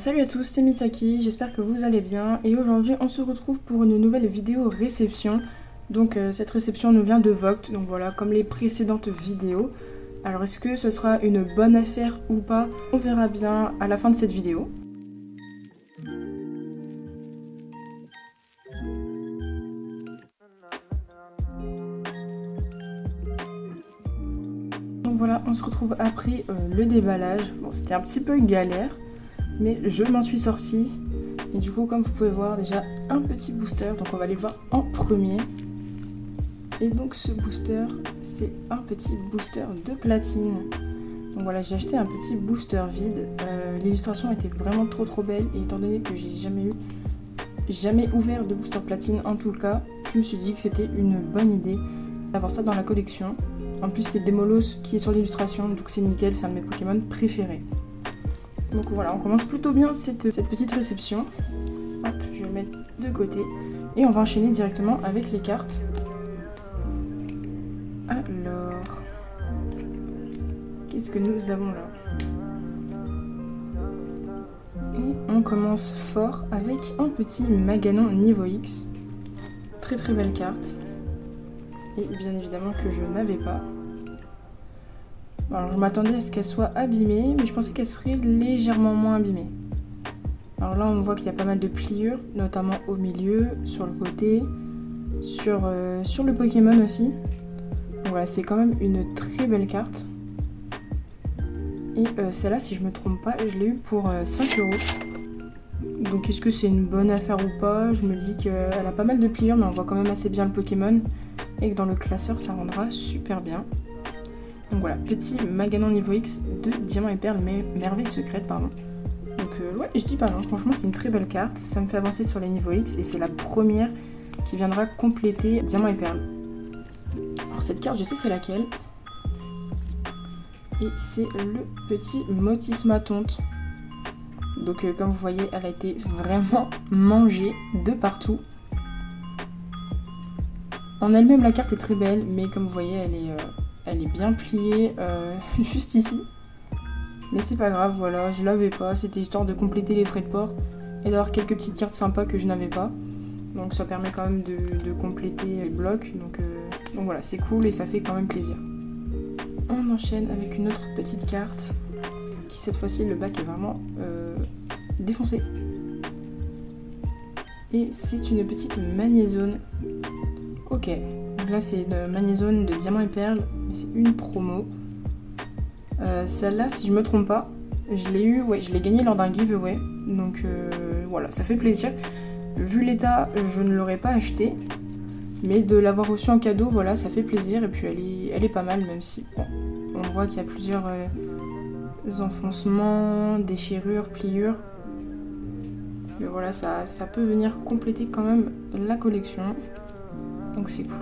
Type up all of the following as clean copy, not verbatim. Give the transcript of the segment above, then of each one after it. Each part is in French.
Salut à tous, c'est Misaki, j'espère que vous allez bien et aujourd'hui on se retrouve pour une nouvelle vidéo réception. Donc cette réception nous vient de Vogt, donc voilà, comme les précédentes vidéos. Alors est-ce que ce sera une bonne affaire ou pas? On verra bien à la fin de cette vidéo. Donc voilà, on se retrouve après le déballage. Bon, c'était un petit peu une galère, mais je m'en suis sortie. Et du coup, comme vous pouvez voir, déjà un petit booster, donc on va aller le voir en premier. Et donc ce booster, c'est un petit booster de platine. Donc voilà, j'ai acheté un petit booster vide. L'illustration était vraiment trop belle, et étant donné que j'ai jamais ouvert de booster platine en tout cas, je me suis dit que c'était une bonne idée d'avoir ça dans la collection. En plus c'est Demolos qui est sur l'illustration, donc c'est nickel, c'est un de mes Pokémon préférés. Donc voilà, on commence plutôt bien cette petite réception. Hop, je vais le mettre de côté. Et on va enchaîner directement avec les cartes. Alors, qu'est-ce que nous avons là? Et on commence fort avec un petit Maganon niveau X. Très belle carte. Et bien évidemment que je n'avais pas. Alors je m'attendais à ce qu'elle soit abîmée, mais je pensais qu'elle serait légèrement moins abîmée. Alors là on voit qu'il y a pas mal de pliures, notamment au milieu, sur le côté, sur le Pokémon aussi. Donc voilà, c'est quand même une très belle carte. Et celle-là, si je me trompe pas, je l'ai eu pour 5 €. Donc est-ce que c'est une bonne affaire ou pas? Je me dis qu'elle a pas mal de pliures, mais on voit quand même assez bien le Pokémon. Et que dans le classeur, ça rendra super bien. Donc voilà, petit Maganon niveau X de Diamant et Perle, merveille secrète, pardon. Donc ouais, je dis pas non, franchement c'est une très belle carte, ça me fait avancer sur les niveaux X et c'est la première qui viendra compléter Diamant et Perle. Alors cette carte, je sais c'est laquelle. Et c'est le petit Motisma Tonte. Donc comme vous voyez, elle a été vraiment mangée de partout. En elle-même, la carte est très belle, mais comme vous voyez, elle est bien pliée juste ici. Mais c'est pas grave, voilà, je l'avais pas, c'était histoire de compléter les frais de port et d'avoir quelques petites cartes sympas que je n'avais pas. Donc ça permet quand même de compléter les blocs, donc voilà, c'est cool et ça fait quand même plaisir. On enchaîne avec une autre petite carte, qui cette fois-ci, le bac est vraiment défoncé. Et c'est une petite Magnézone. Ok, donc là c'est une Magnézone de Diamant et Perle, mais c'est une promo. Celle-là, si je me trompe pas, je l'ai eu, ouais, je l'ai gagnée lors d'un giveaway, donc voilà, ça fait plaisir. Vu l'état, je ne l'aurais pas acheté, mais de l'avoir reçu en cadeau, voilà, ça fait plaisir. Et puis elle est pas mal, même si bon, on voit qu'il y a plusieurs enfoncements, déchirures, pliures. Mais voilà, ça peut venir compléter quand même la collection. Donc c'est cool.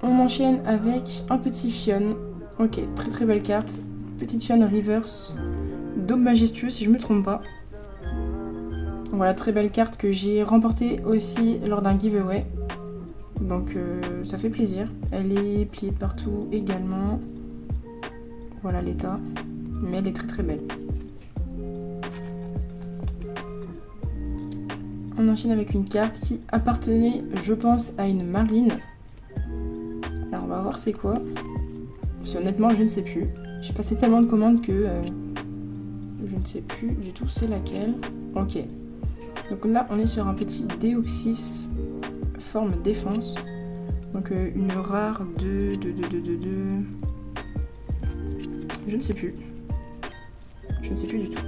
On enchaîne avec un petit Phione. Ok, très belle carte. Petite Phione reverse. Dôme majestueux si je me trompe pas. Voilà, très belle carte que j'ai remportée aussi lors d'un giveaway. Donc ça fait plaisir. Elle est pliée de partout également. Voilà l'état. Mais elle est très belle. On enchaîne avec une carte qui appartenait, je pense, à une marine. Alors on va voir c'est quoi. Parce que honnêtement, je ne sais plus. J'ai passé tellement de commandes que je ne sais plus du tout c'est laquelle. Ok. Donc là, on est sur un petit Deoxys forme défense. Donc une rare de... Je ne sais plus. Je ne sais plus du tout.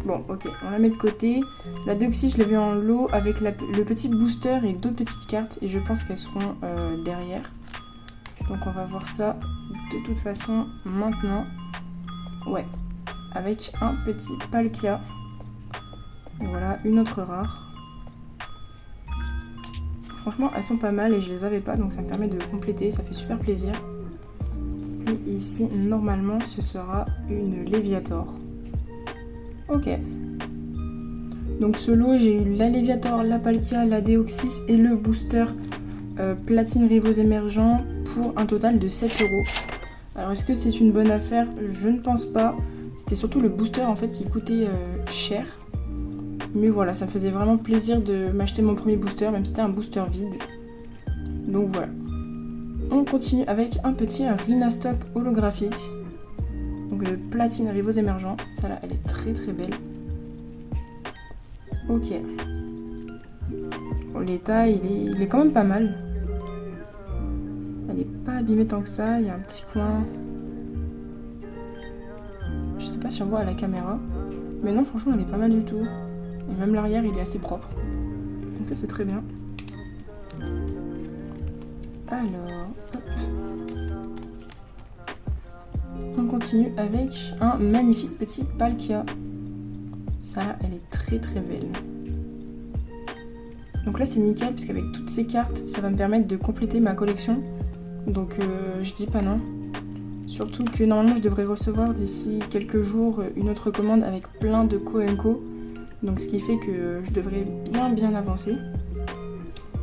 Bon, ok, on la met de côté. La Deoxys, je l'ai vu en lot avec le petit booster et d'autres petites cartes. Et je pense qu'elles seront derrière. Donc on va voir ça de toute façon maintenant. Ouais, avec un petit Palkia. Voilà, une autre rare. Franchement, elles sont pas mal et je les avais pas, donc ça me permet de compléter, ça fait super plaisir. Et ici, normalement, ce sera une Léviator. Ok. Donc ce lot, j'ai eu la Léviator, la Palkia, la Deoxys et le booster Platine Rivaux Émergents pour un total de 7 €. Alors est-ce que c'est une bonne affaire? Je ne pense pas. C'était surtout le booster en fait qui coûtait cher. Mais voilà, ça me faisait vraiment plaisir de m'acheter mon premier booster, même si c'était un booster vide. Donc voilà. On continue avec un petit Rhinastock holographique. Donc le platine rivaux émergents. Ça là, elle est très très belle. Ok. Bon, l'état, il est quand même pas mal. Elle est pas abîmée tant que ça. Il y a un petit coin. Je sais pas si on voit à la caméra. Mais non, franchement, elle est pas mal du tout. Et même l'arrière, il est assez propre. Donc ça, c'est très bien. Alors, hop. On continue avec un magnifique petit Palkia. Ça, elle est très très belle. Donc là, c'est nickel, parce qu'avec toutes ces cartes, ça va me permettre de compléter ma collection. Donc je dis pas non. Surtout que normalement, je devrais recevoir d'ici quelques jours une autre commande avec plein de co-co. Donc ce qui fait que je devrais bien avancer.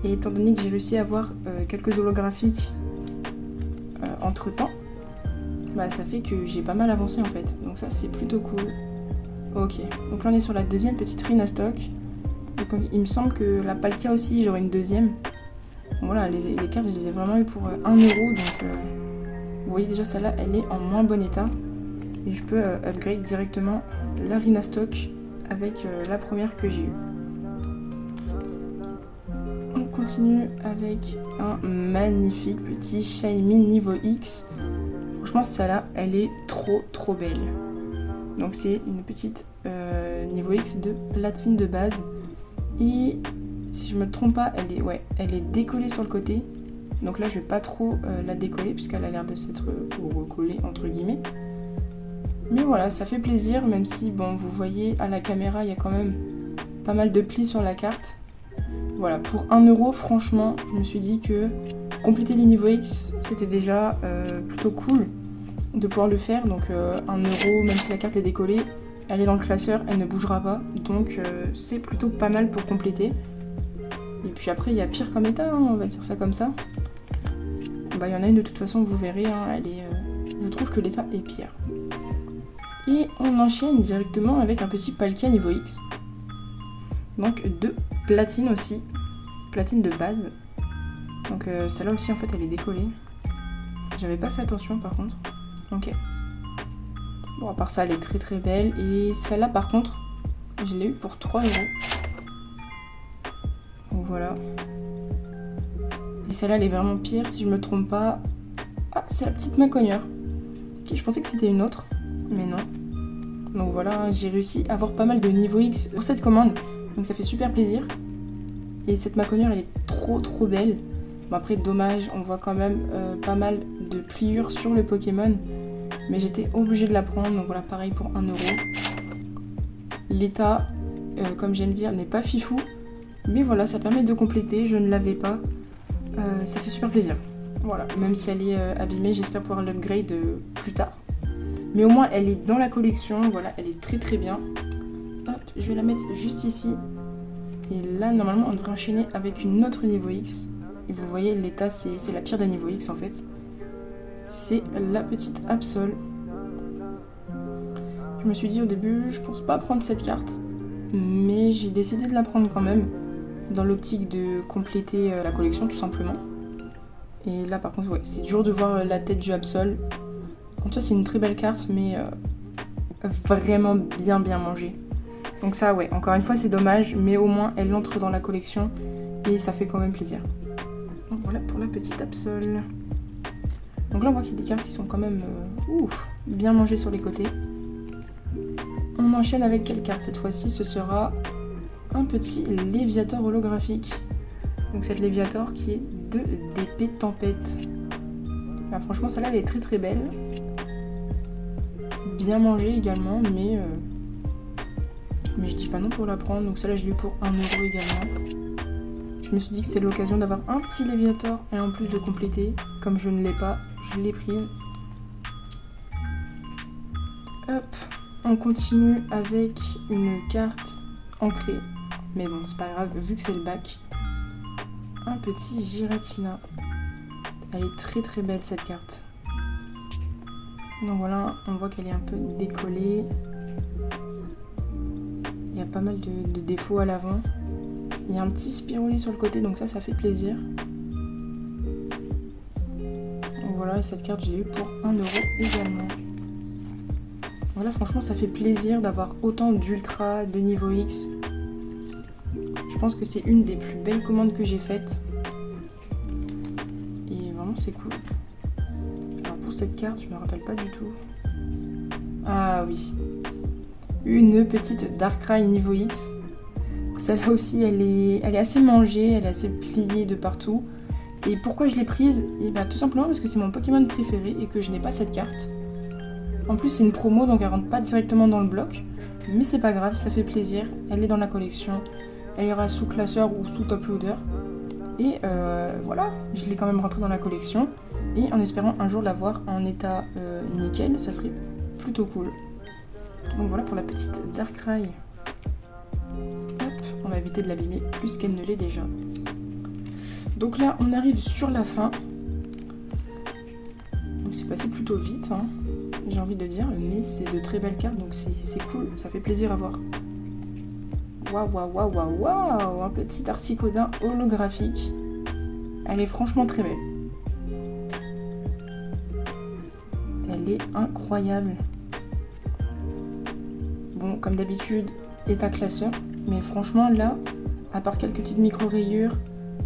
Et étant donné que j'ai réussi à avoir quelques holographiques entre temps, bah ça fait que j'ai pas mal avancé en fait. Donc ça c'est plutôt cool. Ok, donc là on est sur la deuxième petite Rhinastock. Donc il me semble que la Palkia aussi j'aurai une deuxième. Donc, voilà, les cartes je les ai vraiment eu pour 1€. Donc vous voyez déjà celle-là elle est en moins bon état. Et je peux upgrade directement la Rhinastock avec la première que j'ai eue. On continue avec un magnifique petit Shiny niveau X. Franchement celle-là elle est trop belle. Donc c'est une petite niveau X de platine de base. Et si je me trompe pas, elle est décollée sur le côté. Donc là je vais pas trop la décoller puisqu'elle a l'air de s'être recollée entre guillemets. Mais voilà, ça fait plaisir, même si, bon, vous voyez, à la caméra, il y a quand même pas mal de plis sur la carte. Voilà, pour 1€, franchement, je me suis dit que compléter les niveaux X, c'était déjà plutôt cool de pouvoir le faire. Donc 1€, même si la carte est décollée, elle est dans le classeur, elle ne bougera pas. Donc c'est plutôt pas mal pour compléter. Et puis après, il y a pire comme état, hein, on va dire ça comme ça. Bah, il y en a une de toute façon, vous verrez, hein, elle est, je trouve que l'état est pire. Et on enchaîne directement avec un petit Palkia niveau X. Donc de platine aussi. Platine de base. Donc celle-là aussi en fait elle est décollée. J'avais pas fait attention par contre. Ok. Bon à part ça elle est très belle. Et celle-là par contre je l'ai eu pour 3€. Donc voilà. Et celle-là elle est vraiment pire si je me trompe pas. Ah c'est la petite Macogneur. Ok, je pensais que c'était une autre. Mais non. Donc voilà, j'ai réussi à avoir pas mal de niveau X pour cette commande. Donc ça fait super plaisir. Et cette Macogneur, elle est trop belle. Bon après, dommage, on voit quand même pas mal de pliures sur le Pokémon. Mais j'étais obligée de la prendre. Donc voilà, pareil pour 1€. L'état, comme j'aime dire, n'est pas fifou. Mais voilà, ça permet de compléter. Je ne l'avais pas. Ça fait super plaisir. Voilà, même si elle est abîmée, j'espère pouvoir l'upgrade plus tard. Mais au moins, elle est dans la collection. Voilà, elle est très bien. Hop, je vais la mettre juste ici. Et là, normalement, on devrait enchaîner avec une autre niveau X. Et vous voyez, l'état, c'est la pire des niveaux X, en fait. C'est la petite Absol. Je me suis dit au début, je pense pas prendre cette carte. Mais j'ai décidé de la prendre quand même. Dans l'optique de compléter la collection, tout simplement. Et là, par contre, ouais, c'est dur de voir la tête du Absol. En tout cas, c'est une très belle carte, mais vraiment bien mangée. Donc ça, ouais, encore une fois, c'est dommage, mais au moins, elle entre dans la collection et ça fait quand même plaisir. Donc voilà pour la petite Absol. Donc là, on voit qu'il y a des cartes qui sont quand même bien mangées sur les côtés. On enchaîne avec quelle carte cette fois-ci? Ce sera un petit Léviator holographique. Donc cette Léviator qui est de d'épée tempête. Bah, franchement, celle-là, elle est très belle. Bien mangée également, mais je dis pas non pour la prendre. Donc celle-là, je l'ai eu pour 1€ également. Je me suis dit que c'était l'occasion d'avoir un petit Léviator et en plus de compléter. Comme je ne l'ai pas, je l'ai prise. Hop, on continue avec une carte ancrée. Mais bon, c'est pas grave, vu que c'est le bac. Un petit Giratina. Elle est très belle cette carte. Donc voilà, on voit qu'elle est un peu décollée. Il y a pas mal de défauts à l'avant. Il y a un petit spiroulis sur le côté, donc ça fait plaisir. Donc voilà, et cette carte, je l'ai eu pour 1 € également. Voilà, franchement, ça fait plaisir d'avoir autant d'ultra de niveau X. Je pense que c'est une des plus belles commandes que j'ai faites. Et vraiment, c'est cool. Alors pour cette carte, je me rappelle pas du tout. Ah oui. Une petite Darkrai niveau X. Celle-là aussi, elle est assez mangée, elle est assez pliée de partout. Et pourquoi je l'ai prise? Et bien tout simplement parce que c'est mon Pokémon préféré et que je n'ai pas cette carte. En plus c'est une promo donc elle rentre pas directement dans le bloc. Mais c'est pas grave, ça fait plaisir. Elle est dans la collection. Elle ira sous classeur ou sous top loader. Et voilà, je l'ai quand même rentrée dans la collection. Et en espérant un jour l'avoir en état nickel, ça serait plutôt cool. Donc voilà pour la petite Darkrai. On va éviter de l'abîmer plus qu'elle ne l'est déjà. Donc là, on arrive sur la fin. Donc c'est passé plutôt vite, hein, j'ai envie de dire, mais c'est de très belles cartes, donc c'est cool, ça fait plaisir à voir. Waouh, waouh, waouh, waouh, waouh, un petit Articodin holographique. Elle est franchement très belle. Elle est incroyable. Bon, comme d'habitude, état classeur. Mais franchement, là, à part quelques petites micro-rayures,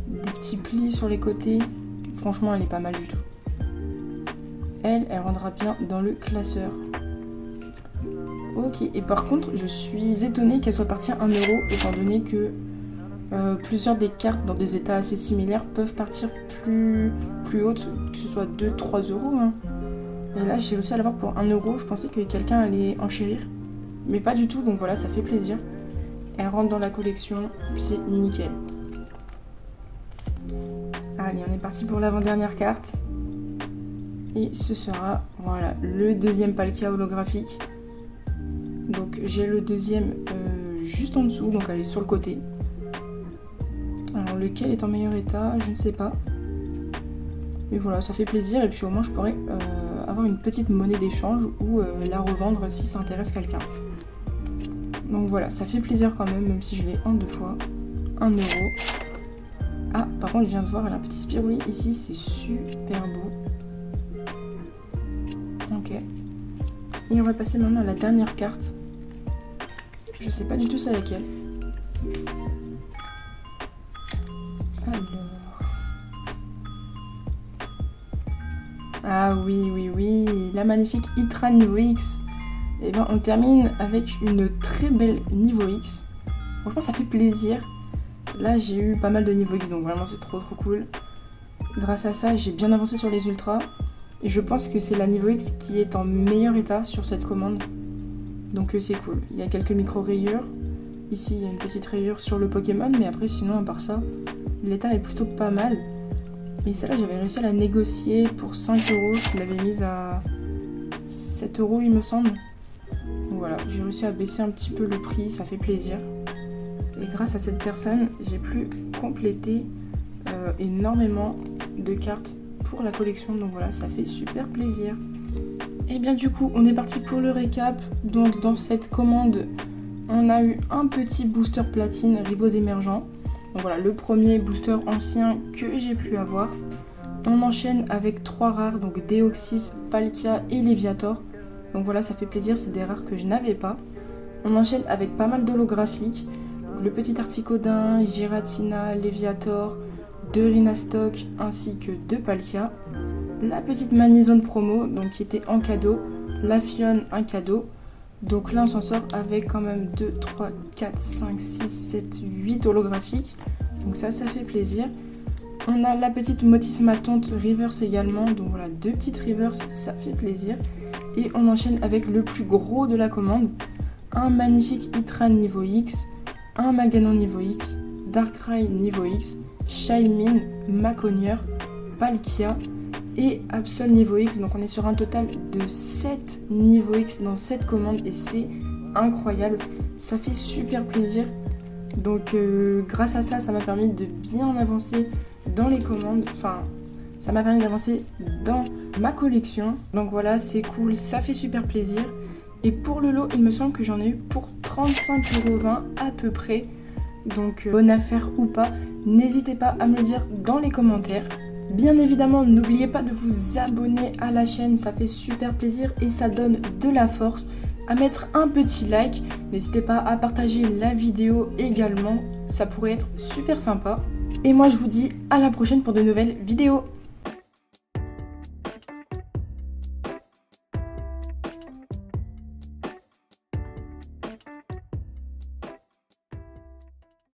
des petits plis sur les côtés, franchement, elle est pas mal du tout. Elle rendra bien dans le classeur. Ok, et par contre, je suis étonnée qu'elle soit partie à 1 €, étant donné que plusieurs des cartes dans des états assez similaires peuvent partir plus hautes, que ce soit 2-3 €. Hein. Et là, j'ai réussi à l'avoir pour 1 €. Je pensais que quelqu'un allait enchérir, mais pas du tout, donc voilà, ça fait plaisir. Elle rentre dans la collection, c'est nickel. Allez, on est parti pour l'avant-dernière carte. Et ce sera, voilà, le deuxième Palkia holographique. Donc j'ai le deuxième juste en dessous, donc elle est sur le côté. Alors lequel est en meilleur état, je ne sais pas. Mais voilà, ça fait plaisir et puis au moins je pourrais avoir une petite monnaie d'échange ou la revendre si ça intéresse quelqu'un. Donc voilà, ça fait plaisir quand même si je l'ai en 2 fois. 1 €. Ah, par contre, je viens de voir, elle a un petit spiruli ici, c'est super beau. Ok. Et on va passer maintenant à la dernière carte. Je sais pas du tout c'est laquelle. Alors. Ah oui, oui, oui, la magnifique Itra niveau X. Et bien on termine avec une très belle niveau X. Franchement ça fait plaisir. Là j'ai eu pas mal de niveau X donc vraiment c'est trop cool. Grâce à ça j'ai bien avancé sur les ultras. Et je pense que c'est la niveau X qui est en meilleur état sur cette commande. Donc c'est cool. Il y a quelques micro rayures. Ici il y a une petite rayure sur le Pokémon. Mais après sinon à part ça, l'état est plutôt pas mal. Et celle-là j'avais réussi à la négocier pour 5 €. Je l'avais mise à 7 € il me semble. Donc voilà, j'ai réussi à baisser un petit peu le prix, ça fait plaisir. Et grâce à cette personne, j'ai pu compléter énormément de cartes pour la collection. Donc voilà, ça fait super plaisir. Et bien du coup, on est parti pour le récap. Donc dans cette commande, on a eu un petit booster platine Rivaux émergents. Donc voilà, le premier booster ancien que j'ai pu avoir. On enchaîne avec 3 rares, donc Deoxys, Palkia et Léviator. Donc voilà, ça fait plaisir, c'est des rares que je n'avais pas. On enchaîne avec pas mal d'holographiques. Le petit Articodin, Giratina, Léviator, 2 Rhinastock ainsi que 2 Palkia. La petite Manizone promo, donc qui était en cadeau. La Fionne, un cadeau. Donc là, on s'en sort avec quand même 2, 3, 4, 5, 6, 7, 8 holographiques. Donc ça fait plaisir. On a la petite Motisma Tonte Reverse également. Donc voilà, 2 petites Reverse, ça fait plaisir. Et on enchaîne avec le plus gros de la commande. Un magnifique Itra niveau X, un Maganon niveau X, Darkrai niveau X, Shaymin, Maconier, Palkia et Absol niveau X. Donc on est sur un total de 7 niveaux X dans cette commande et c'est incroyable. Ça fait super plaisir. Donc grâce à ça, ça m'a permis de bien avancer dans les commandes. Enfin, ça m'a permis d'avancer dans ma collection. Donc voilà, c'est cool, ça fait super plaisir. Et pour le lot, il me semble que j'en ai eu pour 35,20 € à peu près. Donc bonne affaire ou pas, n'hésitez pas à me le dire dans les commentaires. Bien évidemment, n'oubliez pas de vous abonner à la chaîne, ça fait super plaisir et ça donne de la force. À mettre un petit like, n'hésitez pas à partager la vidéo également, ça pourrait être super sympa. Et moi je vous dis à la prochaine pour de nouvelles vidéos.